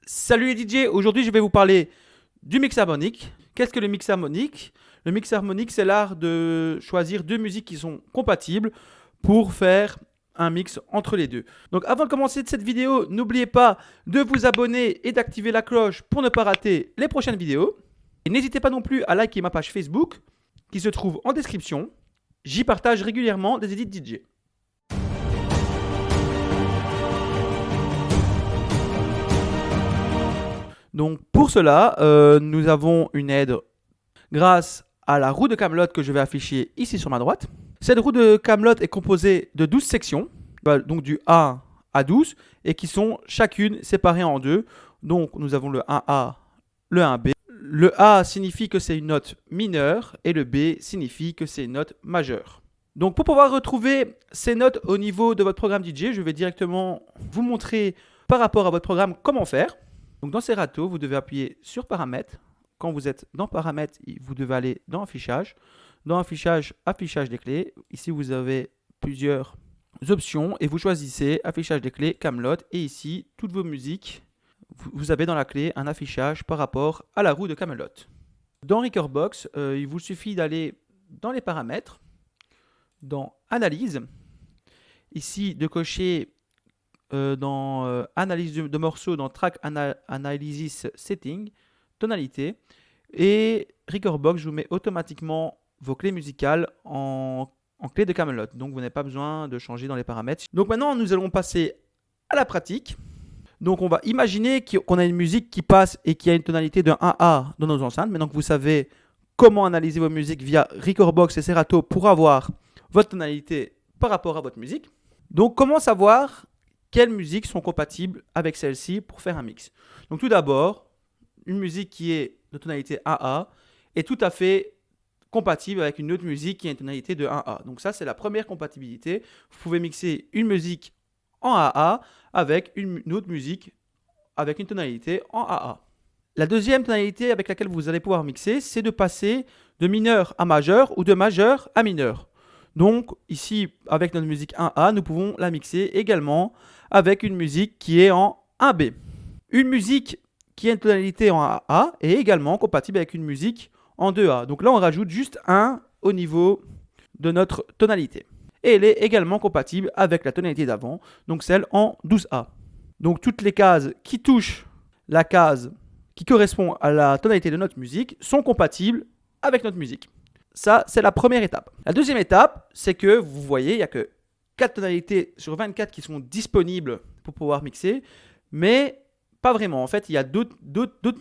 Salut les DJ, aujourd'hui je vais vous parler du mix harmonique. Qu'est-ce que le mix harmonique? Le mix harmonique, c'est l'art de choisir deux musiques qui sont compatibles pour faire un mix entre les deux. Donc avant de commencer cette vidéo, n'oubliez pas de vous abonner et d'activer la cloche pour ne pas rater les prochaines vidéos. Et n'hésitez pas non plus à liker ma page Facebook qui se trouve en description. J'y partage régulièrement des edits DJ. Donc pour cela, nous avons une aide grâce à la roue de Camelot que je vais afficher ici sur ma droite. Cette roue de Camelot est composée de 12 sections, donc du A à 12, et qui sont chacune séparées en deux. Donc nous avons le 1A, le 1B. Le A signifie que c'est une note mineure et le B signifie que c'est une note majeure. Donc pour pouvoir retrouver ces notes au niveau de votre programme DJ, je vais directement vous montrer par rapport à votre programme comment faire. Donc dans Serato, vous devez appuyer sur Paramètres. Quand vous êtes dans Paramètres, vous devez aller dans Affichage. Dans Affichage, Affichage des clés. Ici, vous avez plusieurs options et vous choisissez Affichage des clés, Camelot. Et ici, toutes vos musiques, vous avez dans la clé un affichage par rapport à la roue de Camelot. Dans Recordbox, il vous suffit d'aller dans les paramètres, dans Analyse. Ici, de cocher dans analyse de morceaux, dans Track Analysis Setting, tonalité, et Recordbox, je vous mets automatiquement vos clés musicales en clé de Camelot. Donc vous n'avez pas besoin de changer dans les paramètres. Donc maintenant, nous allons passer à la pratique. Donc on va imaginer qu'on a une musique qui passe et qui a une tonalité de 1A dans nos enceintes. Maintenant que vous savez comment analyser vos musiques via Recordbox et Serato pour avoir votre tonalité par rapport à votre musique. Donc comment savoir quelles musiques sont compatibles avec celle-ci pour faire un mix? Donc tout d'abord, une musique qui est de tonalité AA est tout à fait compatible avec une autre musique qui a une tonalité de 1A. Donc ça, c'est la première compatibilité. Vous pouvez mixer une musique en AA avec une autre musique avec une tonalité en AA. La deuxième tonalité avec laquelle vous allez pouvoir mixer, c'est de passer de mineur à majeur ou de majeur à mineur. Donc ici, avec notre musique 1A, nous pouvons la mixer également avec une musique qui est en 1B. Une musique qui a une tonalité en AA est également compatible avec une musique en 2A. Donc là, on rajoute juste 1 au niveau de notre tonalité. Et elle est également compatible avec la tonalité d'avant, donc celle en 12A. Donc toutes les cases qui touchent la case qui correspond à la tonalité de notre musique sont compatibles avec notre musique. Ça, c'est la première étape. La deuxième étape, c'est que vous voyez, il n'y a que 4 tonalités sur 24 qui sont disponibles pour pouvoir mixer, mais pas vraiment. En fait, il y a d'autres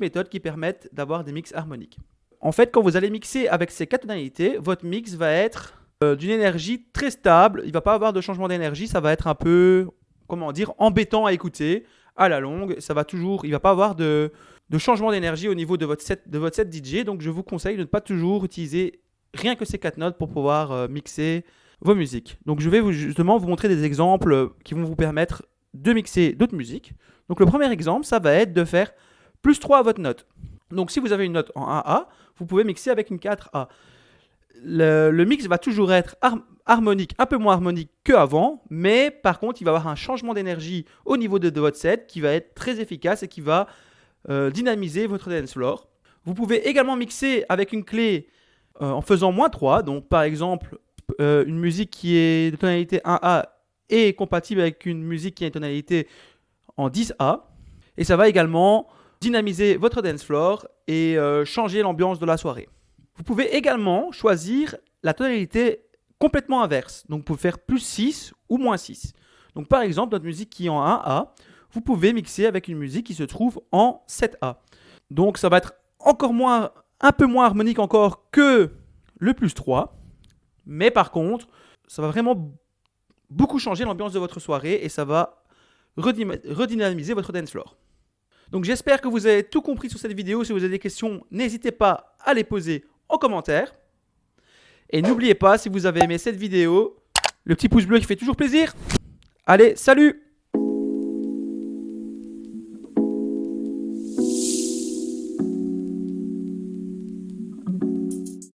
méthodes qui permettent d'avoir des mix harmoniques. En fait, quand vous allez mixer avec ces 4 tonalités, votre mix va être d'une énergie très stable. Il ne va pas avoir de changement d'énergie. Ça va être un peu, comment dire, embêtant à écouter à la longue. Ça va toujours, il ne va pas avoir de changement d'énergie au niveau de votre set DJ. Donc, je vous conseille de ne pas toujours utiliser rien que ces 4 notes pour pouvoir mixer vos musiques. Donc je vais justement vous montrer des exemples qui vont vous permettre de mixer d'autres musiques. Donc le premier exemple, ça va être de faire plus 3 à votre note. Donc si vous avez une note en 1A, vous pouvez mixer avec une 4A. Le mix va toujours être harmonique, un peu moins harmonique qu'avant, mais par contre, il va avoir un changement d'énergie au niveau de votre set qui va être très efficace et qui va dynamiser votre dance floor. Vous pouvez également mixer avec une clé en faisant moins 3, donc par exemple une musique qui est de tonalité 1A est compatible avec une musique qui a une tonalité en 10A, et ça va également dynamiser votre dance floor et changer l'ambiance de la soirée. Vous pouvez également choisir la tonalité complètement inverse, donc vous pouvez faire plus 6 ou moins 6. Donc par exemple, notre musique qui est en 1A, vous pouvez mixer avec une musique qui se trouve en 7A. Donc ça va être encore moins, un peu moins harmonique encore que le plus 3, mais par contre, ça va vraiment beaucoup changer l'ambiance de votre soirée et ça va redynamiser votre dance floor. Donc j'espère que vous avez tout compris sur cette vidéo. Si vous avez des questions, n'hésitez pas à les poser en commentaire. Et n'oubliez pas, si vous avez aimé cette vidéo, le petit pouce bleu qui fait toujours plaisir. Allez, salut!